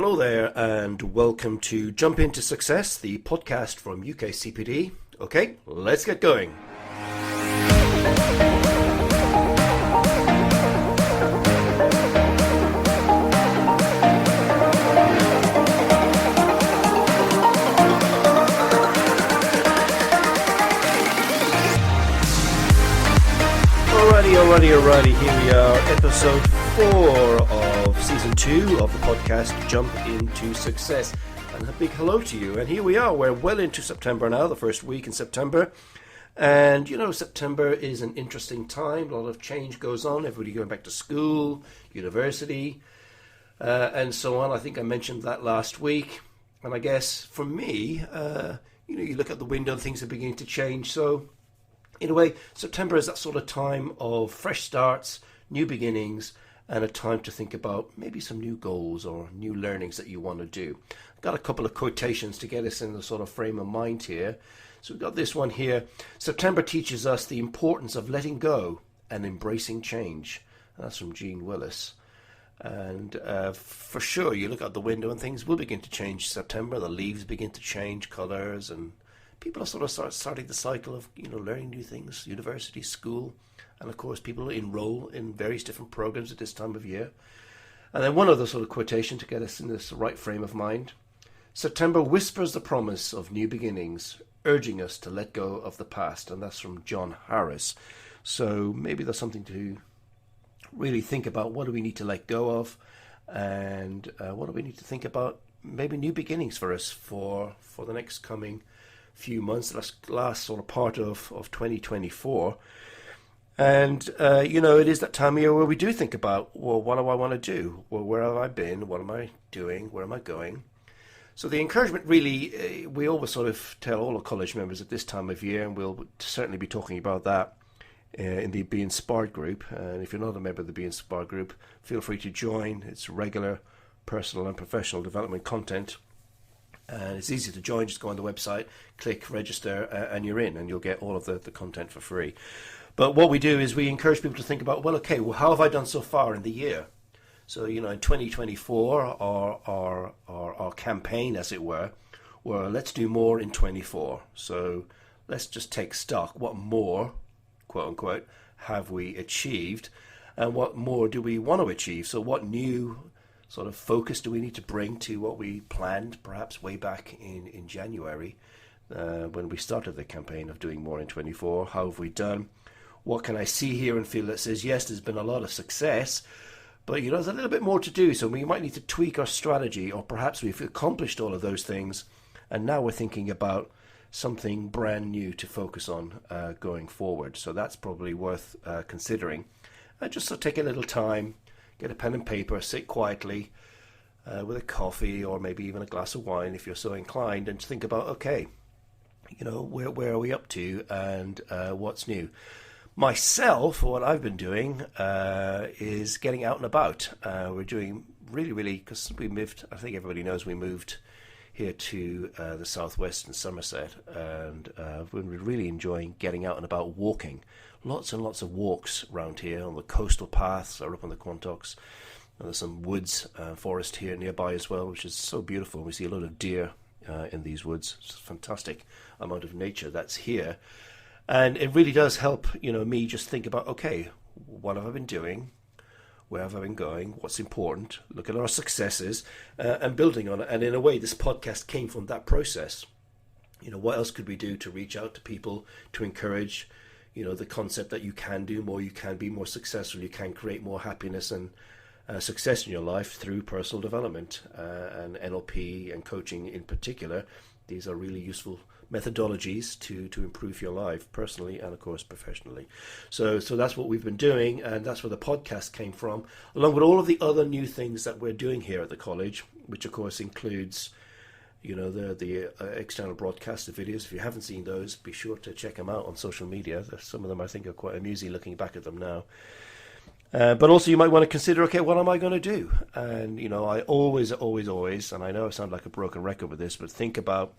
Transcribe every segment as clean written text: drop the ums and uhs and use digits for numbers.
Hello there and welcome to Jump Into Success, the podcast from UKCPD. Okay, let's get going. Alrighty, here we are, episode 4 of season 2 of the podcast Jump Into Success. And a big hello to you. And here we are, we're well into September now, the first week in September. And, September is an interesting time. A lot of change goes on. Everybody going back to school, university, and so on. I think I mentioned that last week. And I guess for me, you look out the window and things are beginning to change. So in a way, September is that sort of time of fresh starts, new beginnings, and a time to think about maybe some new goals or new learnings that you want to do. I've got a couple of quotations to get us in the sort of frame of mind here. So we've got this one here. September teaches us the importance of letting go and embracing change. And that's from Gene Willis. And for sure, you look out the window and things will begin to change September. The leaves begin to change colours and people are sort of starting the cycle of, learning new things, university, school, and of course people enroll in various different programs at this time of year. And then one other sort of quotation to get us in this right frame of mind. September whispers the promise of new beginnings, urging us to let go of the past. And that's from John Harris. So maybe there's something to really think about. What do we need to let go of? And what do we need to think about? Maybe new beginnings for us for the next coming few months, last sort of part of 2024. And it is that time of year where we do think about, well, what do I want to do? Well, where have I been? What am I doing? Where am I going? So the encouragement really, we always sort of tell all the college members at this time of year, and we'll certainly be talking about that in the Be Inspired group. And if you're not a member of the Be Inspired group, feel free to join. It's regular personal and professional development content. And it's easy to join. Just go on the website, click register, and you're in, and you'll get all of the content for free. But what we do is we encourage people to think about, well, how have I done so far in the year? So, in 2024, our campaign, as it were, let's do more in 24. So let's just take stock. What more, quote unquote, have we achieved? And what more do we want to achieve? So what new sort of focus do we need to bring to what we planned perhaps way back in January when we started the campaign of doing more in 24? How have we done? What can I see here and feel that says, yes, there's been a lot of success, but there's a little bit more to do. So we might need to tweak our strategy, or perhaps we've accomplished all of those things and now we're thinking about something brand new to focus on going forward. So that's probably worth considering. Just so take a little time, get a pen and paper, sit quietly with a coffee or maybe even a glass of wine if you're so inclined, and think about, where are we up to and what's new? Myself, what I've been doing is getting out and about. We're doing really, because we moved, I think everybody knows we moved here to the southwest in Somerset, and we're really enjoying getting out and about, walking. Lots and lots of walks around here on the coastal paths or up on the Quantocks. There's some woods, forest here nearby as well, which is so beautiful. We see a lot of deer in these woods. It's a fantastic amount of nature that's here. And it really does help, me just think about, what have I been doing? Where have I been going? What's important? Look at our successes and building on it. And in a way, this podcast came from that process. What else could we do to reach out to people, to encourage the concept that you can do more, you can be more successful, you can create more happiness and success in your life through personal development and NLP and coaching in particular. These are really useful methodologies to improve your life personally and of course professionally. So that's what we've been doing, and that's where the podcast came from, along with all of the other new things that we're doing here at the college, which of course includes the external broadcast, the videos. If you haven't seen those, be sure to check them out on social media. Some of them I think are quite amusing looking back at them now. But also you might want to consider, what am I going to do? And, I always, and I know I sound like a broken record with this, but think about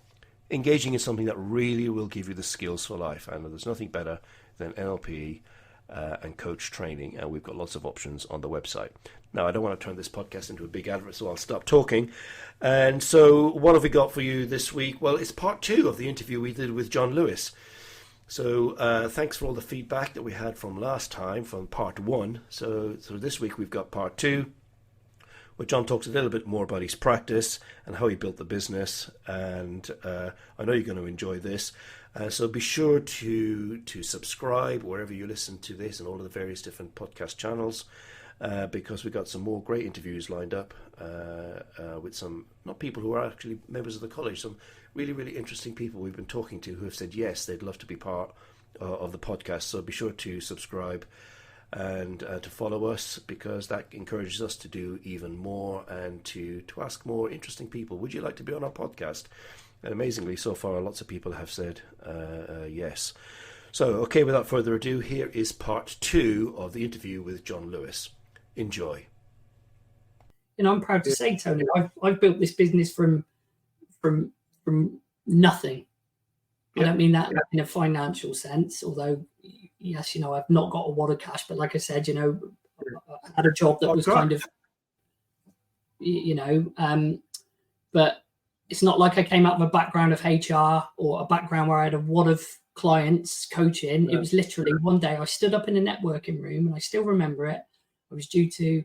engaging in something that really will give you the skills for life. And there's nothing better than NLP and coach training, and we've got lots of options on the website. Now, I don't want to turn this podcast into a big advert, so I'll stop talking. And so what have we got for you this week? Well, it's part 2 of the interview we did with John Lewis. So thanks for all the feedback that we had from last time, from part 1. So this week we've got part 2, where John talks a little bit more about his practice and how he built the business. And I know you're going to enjoy this. So be sure to subscribe wherever you listen to this and all of the various different podcast channels, because we've got some more great interviews lined up with some, not people who are actually members of the college, some really, really interesting people we've been talking to who have said yes, they'd love to be part of the podcast. So be sure to subscribe and to follow us, because that encourages us to do even more and to ask more interesting people, would you like to be on our podcast? And amazingly, so far, lots of people have said yes. So, okay, without further ado, here is part 2 of the interview with John Lewis. Enjoy. And I'm proud to say, Tony, I've built this business from nothing. I don't mean that in a financial sense, although, yes, I've not got a wad of cash, but like I said, I had a job that was kind of, but it's not like I came out of a background of HR or a background where I had a wad of clients coaching. Yeah. It was literally one day I stood up in a networking room, and I still remember it. I was due to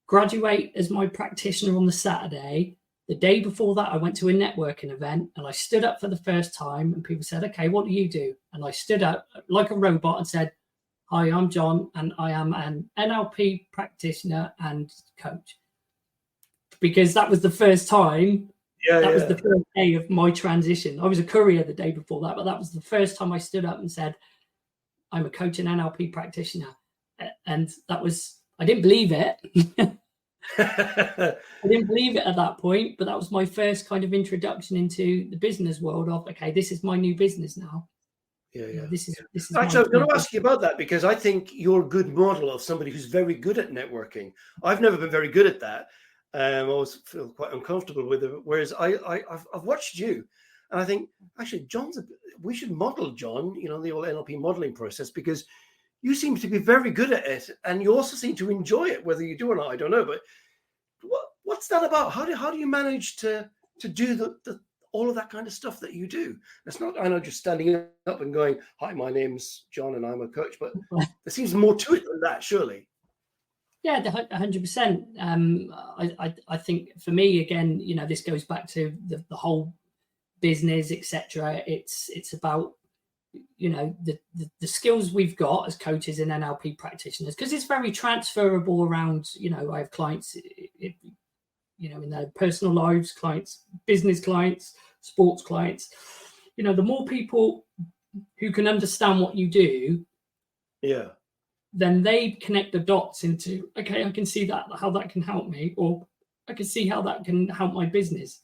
graduate as my practitioner on the Saturday. The day before that, I went to a networking event, and I stood up for the first time, and people said, okay, what do you do? And I stood up like a robot and said, hi, I'm John, and I am an NLP practitioner and coach. Because that was the first time. That was the first day of my transition. I was a courier the day before that, but that was the first time I stood up and said, I'm a coach and NLP practitioner. And that was, I didn't believe it. I didn't believe it at that point, but that was my first kind of introduction into the business world of, okay, this is my new business now. This is actually, I was going to ask you about that, because I think you're a good model of somebody who's very good at networking. I've never been very good at that. I always feel quite uncomfortable with it. Whereas I've watched you, and I think actually we should model John, the old NLP modeling process, because you seem to be very good at it, and you also seem to enjoy it. Whether you do or not, I don't know. But what's that about? How do you manage to do the all of that kind of stuff that you do? It's not, I know, just standing up and going, "Hi, my name's John, and I'm a coach." But there seems more to it than that, surely. Yeah, 100%. I think for me, again, this goes back to the whole business, etc. It's about, the skills we've got as coaches and NLP practitioners, because it's very transferable around. I have clients, in their personal lives, clients, business clients, sports clients. The more people who can understand what you do, then they connect the dots into, okay, I can see how that can help me, or I can see how that can help my business.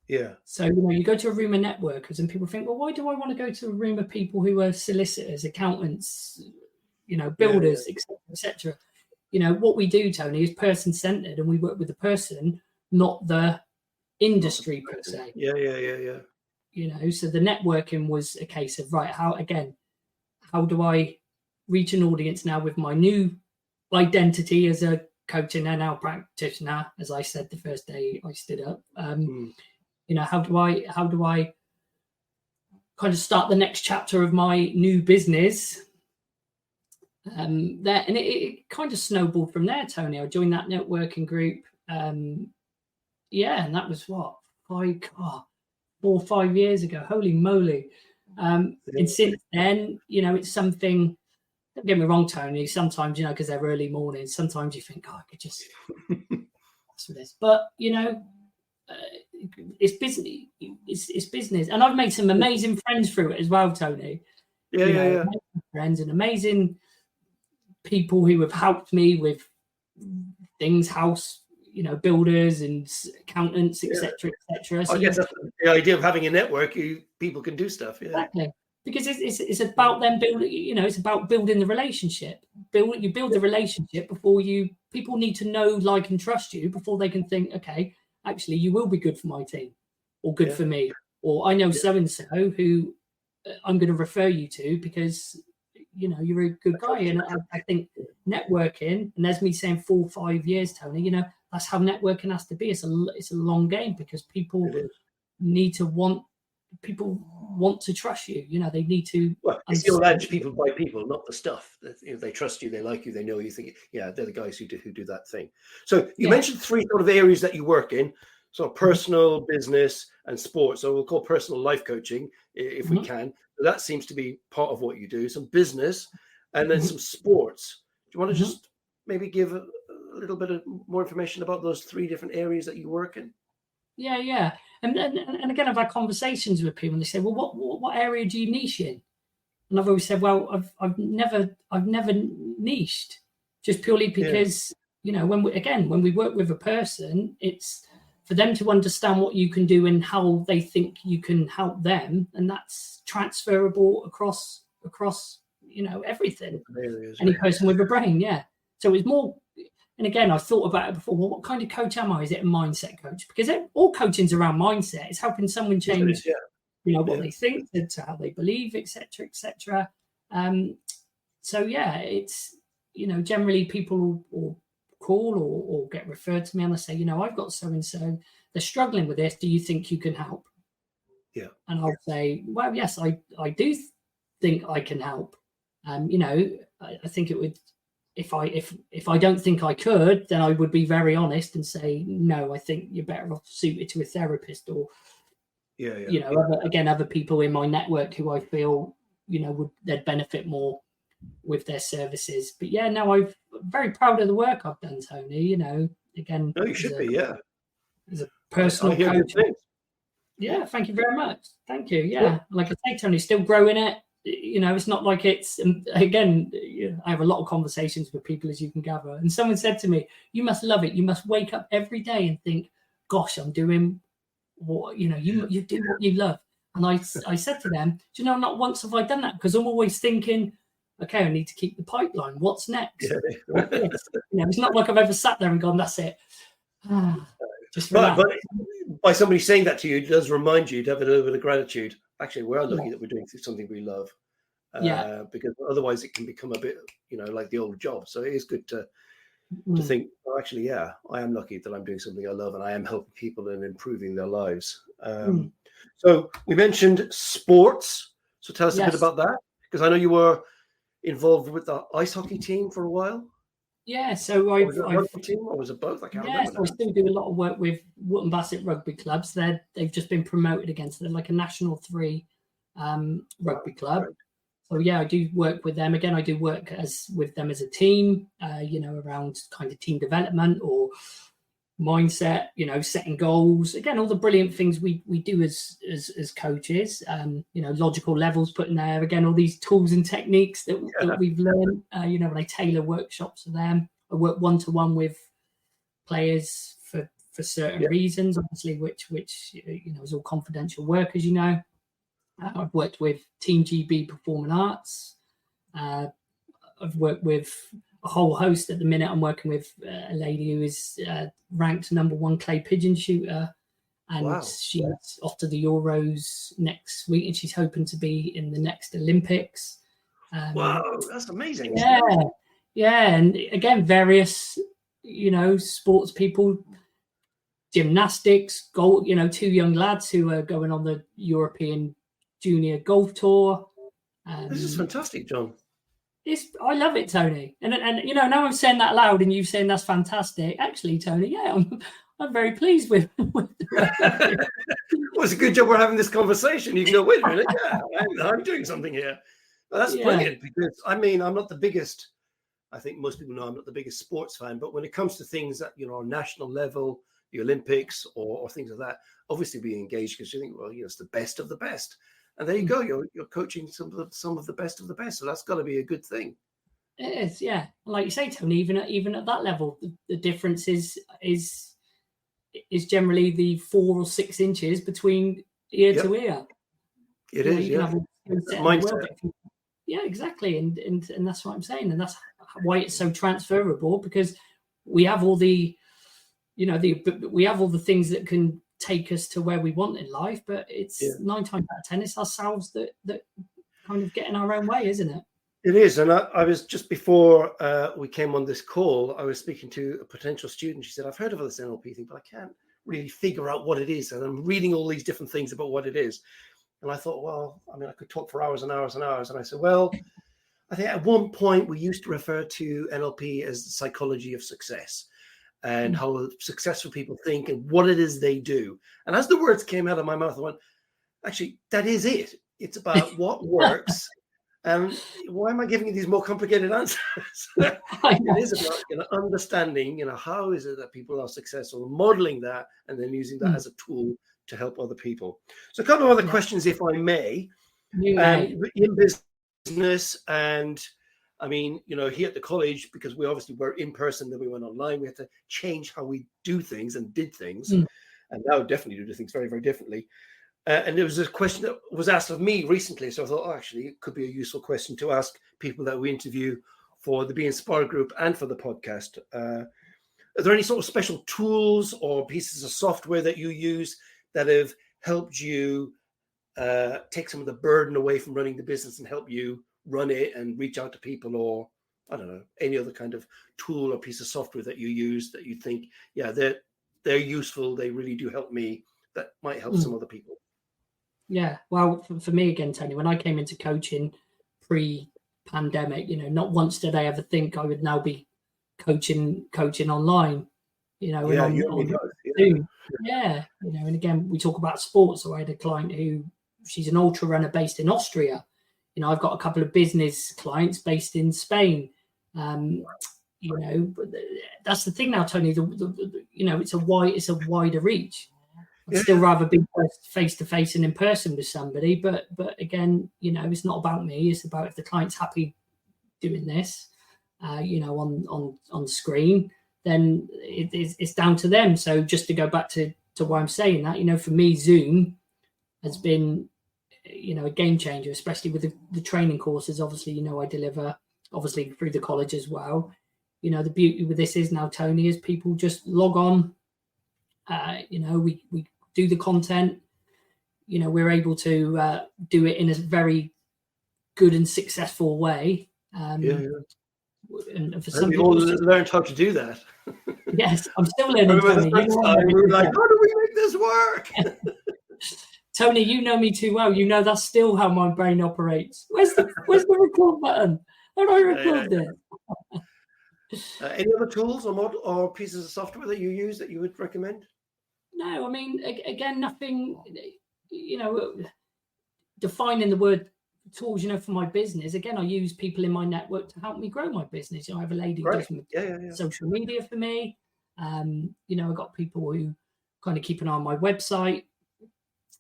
Yeah. So, you go to a room of networkers and people think, well, why do I want to go to a room of people who are solicitors, accountants, builders, etc. What we do, Tony, is person-centered, and we work with the person, not the industry per se. Yeah. So the networking was a case of, right, how do I reach an audience now with my new identity as a coach and NL practitioner, as I said the first day I stood up. How do I kind of start the next chapter of my new business? It kind of snowballed from there, Tony. I joined that networking group. And that was 4 or 5 years ago. Holy moly. And since then, it's something. Don't get me wrong, Tony. Sometimes, because they're early mornings, sometimes you think, I could just for this. But, it's business. It's business. And I've made some amazing friends through it as well, Tony. Friends and amazing people who have helped me with things, house, builders and accountants, etc., etc. So I guess that's the idea of having a network. People can do stuff. Yeah. Exactly. Because it's about them building, it's about building the relationship. You build the relationship before people need to know, like, and trust you before they can think, okay, actually, you will be good for my team, or good for me, or I know so-and-so who I'm going to refer you to because, you're a good guy. And I think networking, and there's me saying 4 or 5 years, Tony, that's how networking has to be. It's a long game, because people want to trust you. They need to. Well, it's the old adage, people buy people, not the stuff. They trust you, they like you, they know you. Think, yeah, they're the guys who do that thing. So you mentioned 3 sort of areas that you work in: so personal, business, and sports. So we'll call personal life coaching if we can. So that seems to be part of what you do. Some business, and then some sports. Do you want to just maybe give a little bit of more information about those 3 different areas that you work in? Yeah. And again, I've had conversations with people, and they say, "Well, what area do you niche in?" And I've always said, "Well, I've never niched, just purely because when we work with a person, it's for them to understand what you can do and how they think you can help them, and that's transferable across everything. Any person with a brain, So it's more. And again, I've thought about it before. Well, what kind of coach am I? Is it a mindset coach? Because all coaching's around mindset. It's helping someone change, what they think, to how they believe, etc., etc. It's generally people will call or get referred to me, and I say, I've got so and so. They're struggling with this. Do you think you can help? Yeah. And I'll say, well, yes, I do think I can help. I think it would. If I don't think I could, then I would be very honest and say, no, I think you're better off suited to a therapist or, other people in my network who I feel, they'd benefit more with their services. But I'm very proud of the work I've done, Tony. Again, no, you should be, as a personal coach. Yeah, thank you very much. Thank you. Yeah, like I say, Tony, still growing it. It's not like it's, again, I have a lot of conversations with people, as you can gather. And someone said to me, you must love it. You must wake up every day and think, gosh, I'm doing what, you do what you love. And I said to them, do not once have I done that, because I'm always thinking, okay, I need to keep the pipeline. What's next? It's not like I've ever sat there and gone, that's it. Just but by somebody saying that to you, it does remind you to have a little bit of gratitude. Actually, we're lucky that we're doing something we love, because otherwise it can become a bit, like the old job. So it is good to think, oh, actually, I am lucky that I'm doing something I love, and I am helping people and improving their lives. So we mentioned sports. So tell us a bit about that, because I know you were involved with the ice hockey team for a while. Yeah, so was it a rugby team, or was it both? I can't remember. So I still do a lot of work with Wootton Bassett rugby clubs. They've just been promoted against them, like a National 3 rugby club. So I do work with them. Again, I do work with them as a team, around kind of team development or mindset, setting goals. Again, all the brilliant things we do as coaches. Logical levels put in there. Again, all these tools and techniques that we've learned. When I tailor workshops for them, I work 1-to-1 with players for certain reasons, obviously, which is all confidential work, as you know. I've worked with Team GB Performing Arts. I've worked with a whole host at the minute. I'm working with a lady who is ranked #1 clay pigeon shooter, and she's off to the Euros next week, and she's hoping to be in the next Olympics. Wow, that's amazing. Yeah, and again, various sports people, gymnastics, golf. 2 young lads who are going on the European Junior Golf Tour. This is fantastic, John. I love it, Tony. And now I'm saying that loud and you saying that's fantastic. Actually, Tony, I'm very pleased with well, it's a good job we're having this conversation. You can go, wait a minute, I'm doing something here. Well, that's brilliant, because I'm not the biggest, I think most people know I'm not the biggest sports fan, but when it comes to things that, on national level, the Olympics or things like that, obviously we engage because you think, well, it's the best of the best. And there you go. You're coaching some of the best of the best. So that's got to be a good thing. It is, yeah. Like you say, Tony, even at that level, the difference is generally the 4 or 6 inches between ear to ear. It is, mindset. Yeah, exactly. And that's what I'm saying. And that's why it's so transferable, because we have all the, we have all the things that can take us to where we want in life, but it's 9 times out of 10 it's ourselves that kind of get in our own way, isn't it? It is, and I was just before we came on this call, I was speaking to a potential student. She said, "I've heard of this NLP thing, but I can't really figure out what it is." And I'm reading all these different things about what it is. And I thought, well, I mean, I could talk for hours and hours and hours. And I said, well, I think at one point we used to refer to NLP as the psychology of success and how successful people think and what it is they do. And as the words came out of my mouth, I went, actually, that is it. It's about what works. And why am I giving you these more complicated answers? It is about understanding, how is it that people are successful, modeling that, and then using that as a tool to help other people. So a couple of other questions, if I may. In business, and I mean, here at the college, because we obviously were in person, then we went online, we had to change how we do things and did things. And now definitely do things very, very differently. And there was a question that was asked of me recently. So I thought, actually, it could be a useful question to ask people that we interview for the Be Inspired group and for the podcast. Are there any sort of special tools or pieces of software that you use that have helped you take some of the burden away from running the business and help you run it and reach out to people, or, I don't know, any other kind of tool or piece of software that you use that you think, yeah, they're useful, they really do help me, that might help some other people? Yeah, well, for me again, Tony, when I came into coaching pre-pandemic, not once did I ever think I would now be coaching online. And again, we talk about sports. So I had a client who, she's an ultra runner based in Austria. I've got a couple of business clients based in Spain. But that's the thing now, Tony. It's a wider reach. I'd still rather be face to face and in person with somebody, but again, it's not about me. It's about if the client's happy doing this, on screen, then it's down to them. So just to go back to why I'm saying that, for me, Zoom has been, a game changer, especially with the training courses. Obviously, I deliver obviously through the college as well. The beauty with this is now, Tony, is people just log on. We do the content. We're able to do it in a very good and successful way. And for some people, all learned how to do that. Yes, I'm still learning. Tony. We were like, how do we make this work? Tony, you know me too well. That's still how my brain operates. Where's the record button? How do I record this? Any other tools or pieces of software that you use that you would recommend? No, I mean, again, nothing, defining the word tools, for my business. Again, I use people in my network to help me grow my business. I have a lady who does social media for me. I've got people who kind of keep an eye on my website.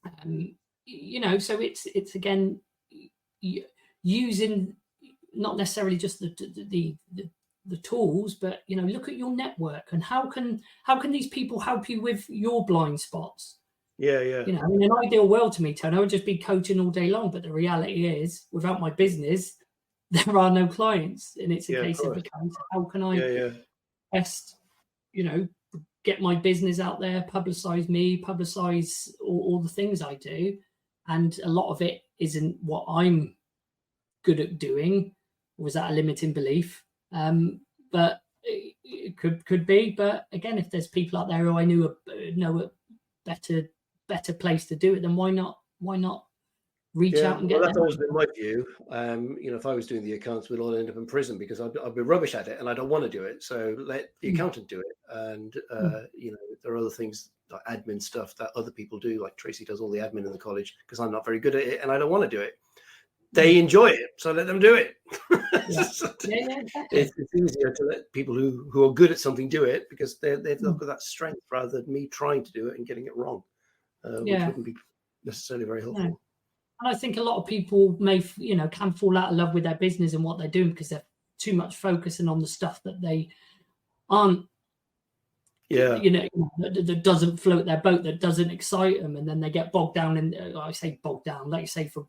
So it's again, using not necessarily just the tools, but look at your network and how can these people help you with your blind spots. In an ideal world to me, Tony, I would just be coaching all day long, but the reality is, without my business, there are no clients, and it's a case of how can I best get my business out there, publicize me, publicize all the things I do. And a lot of it isn't what I'm good at doing. Was that a limiting belief? But it could be. But again, if there's people out there who I know a better place to do it, then why not reach out and get that's them? always been my view. If I was doing the accounts, we'd all end up in prison because I'd be rubbish at it and I don't want to do it. So let the accountant do it. And there are other things like admin stuff that other people do, like Tracy does all the admin in the college, because I'm not very good at it and I don't want to do it. They enjoy it, so let them do it. Exactly. It's easier to let people who are good at something do it, because they've got that strength rather than me trying to do it and getting it wrong, which wouldn't be necessarily very helpful. No. And I think a lot of people may, can fall out of love with their business and what they're doing because they're too much focusing on the stuff that they aren't, that doesn't float their boat, that doesn't excite them. And then they get bogged down in, I say bogged down, like you say, for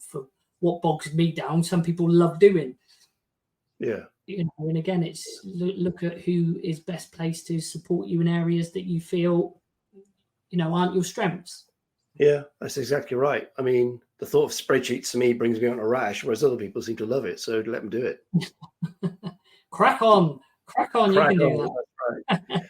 what bogs me down, some people love doing. Yeah. And again, it's look at who is best placed to support you in areas that you feel, aren't your strengths. Yeah, that's exactly right. I mean, the thought of spreadsheets to me brings me on a rash, whereas other people seem to love it. So let them do it. Crack on, you can do on. that. That's right.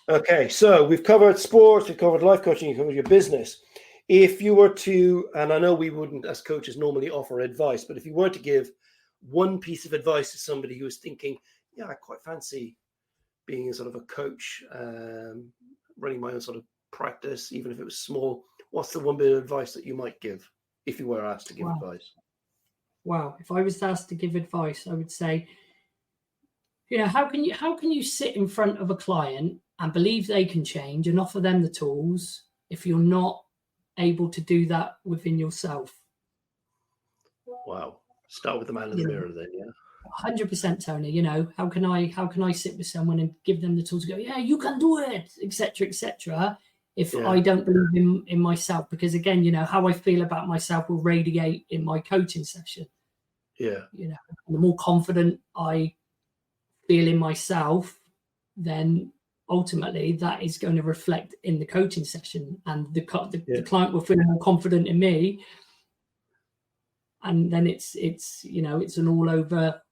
Okay, so we've covered sports, we've covered life coaching, you've covered your business. If you were to, and I know we wouldn't as coaches normally offer advice, but if you were to give one piece of advice to somebody who is thinking, yeah, I quite fancy being a sort of a coach, running my own sort of practice, even if it was small, what's the one bit of advice that you might give if you were asked to give advice? Wow. If I was asked to give advice, I would say, how can you sit in front of a client and believe they can change and offer them the tools if you're not able to do that within yourself? Wow. Start with the man in the mirror then, yeah. 100%, Tony. How can I sit with someone and give them the tools to go, yeah, you can do it, etc., if I don't believe in myself? Because again, how I feel about myself will radiate in my coaching session. Yeah. The more confident I feel in myself, then ultimately that is going to reflect in the coaching session, and the client will feel more confident in me, and then it's an all over,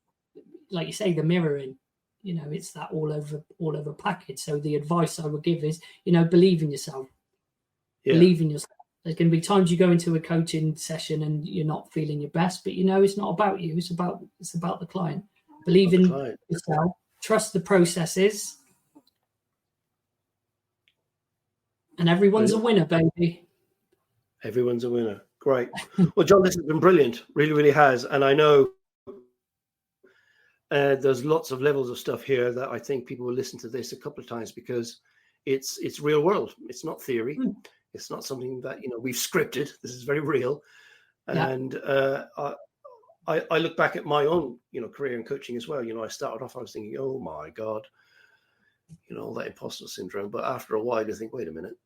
like you say, the mirroring. It's that all over package. So the advice I would give is, believe in yourself. Believe in yourself. There's going to be times you go into a coaching session and you're not feeling your best, but it's not about you. It's about the client. Believe in yourself. Trust the processes, and everyone's a winner, baby. Everyone's a winner. Great. Well, John, this has been brilliant. Really, really has. And I know there's lots of levels of stuff here that I think people will listen to this a couple of times, because it's real world. It's not theory. It's not something that we've scripted. This is very real. And I look back at my own career in coaching as well. I started off, I was thinking, oh my God, all that imposter syndrome. But after a while, you think, wait a minute,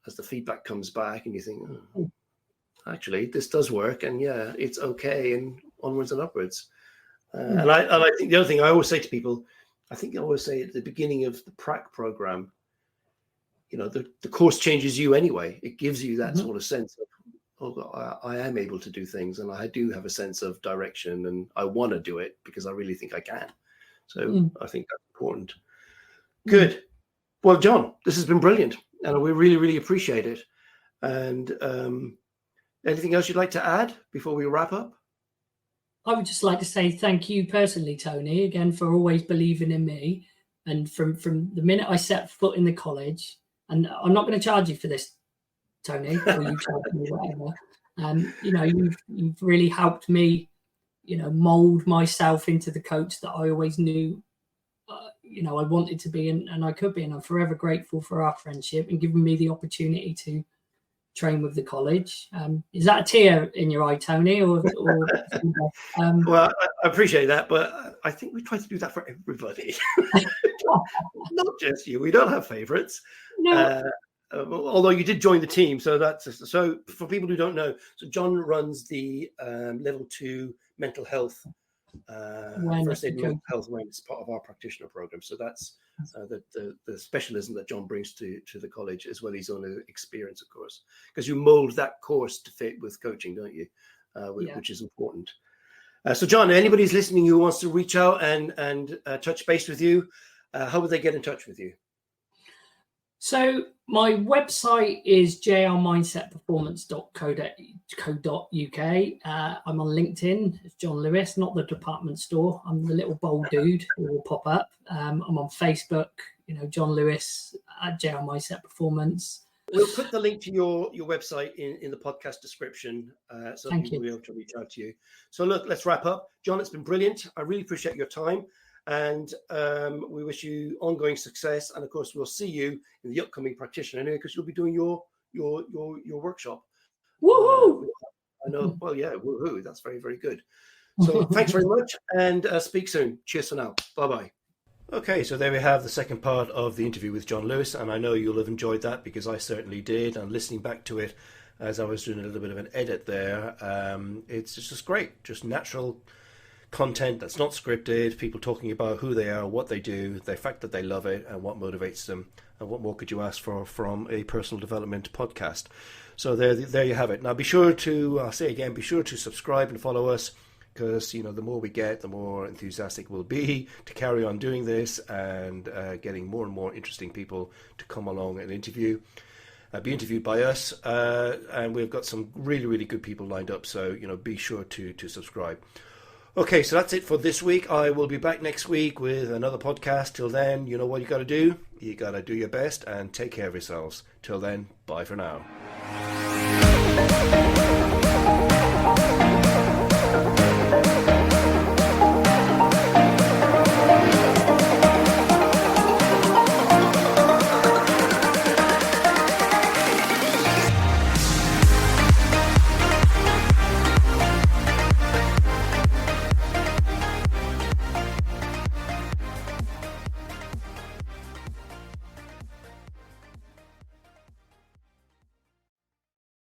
as the feedback comes back, and you think, oh, actually, this does work, and yeah, it's okay, and onwards and upwards. And I think the other thing I always say to people, I think I always say at the beginning of the prac program, the course changes you anyway. It gives you that sort of sense of, I am able to do things, and I do have a sense of direction, and I want to do it because I really think I can. So I think that's important. Good. Well, John, this has been brilliant, and we really, really appreciate it. And anything else you'd like to add before we wrap up? I would just like to say thank you personally, Tony, again, for always believing in me. And from the minute I set foot in the college, and I'm not going to charge you for this, Tony, or you charge me, whatever. You've really helped me, mold myself into the coach that I always knew, I wanted to be, and I could be. And I'm forever grateful for our friendship and giving me the opportunity to train with the college. Is that a tear in your eye, Tony? Or well, I appreciate that, but I think we try to do that for everybody, not just you. We don't have favorites. No. Although you did join the team, so for people who don't know, so John runs the level 2 mental health, first aid mental health awareness, part of our practitioner program. So that's the specialism that John brings to the college, as well as his own experience, of course, because you mold that course to fit with coaching, don't you? Which is important. So John, anybody's listening who wants to reach out and touch base with you, how would they get in touch with you? So my website is jrmindsetperformance.co.uk. I'm on LinkedIn. It's John Lewis, not the department store. I'm the little bold dude who will pop up. I'm on Facebook, John Lewis at JR Mindset Performance. We'll put the link to your website in the podcast description, so people will be able to reach out to you. So look, let's wrap up. John, it's been brilliant. I really appreciate your time. And we wish you ongoing success. And of course, we'll see you in the upcoming practitioner anyway, because you'll be doing your workshop. Woohoo! I know. Well, yeah, woohoo! That's very, very good. So thanks very much, and speak soon. Cheers for now. Bye-bye. Okay, so there we have the second part of the interview with John Lewis, and I know you'll have enjoyed that, because I certainly did. And listening back to it as I was doing a little bit of an edit there, it's just great, just natural content that's not scripted, people talking about who they are, what they do, the fact that they love it, and what motivates them, And what more could you ask for from a personal development podcast? So there you have it. Now be sure to, I'll say again, be sure to subscribe and follow us, because the more we get, the more enthusiastic we'll be to carry on doing this and getting more and more interesting people to come along and be interviewed by us. And we've got some really, really good people lined up. So, be sure to subscribe. Okay, so that's it for this week. I will be back next week with another podcast. Till then, you know what you got to do? You got to do your best and take care of yourselves. Till then, bye for now.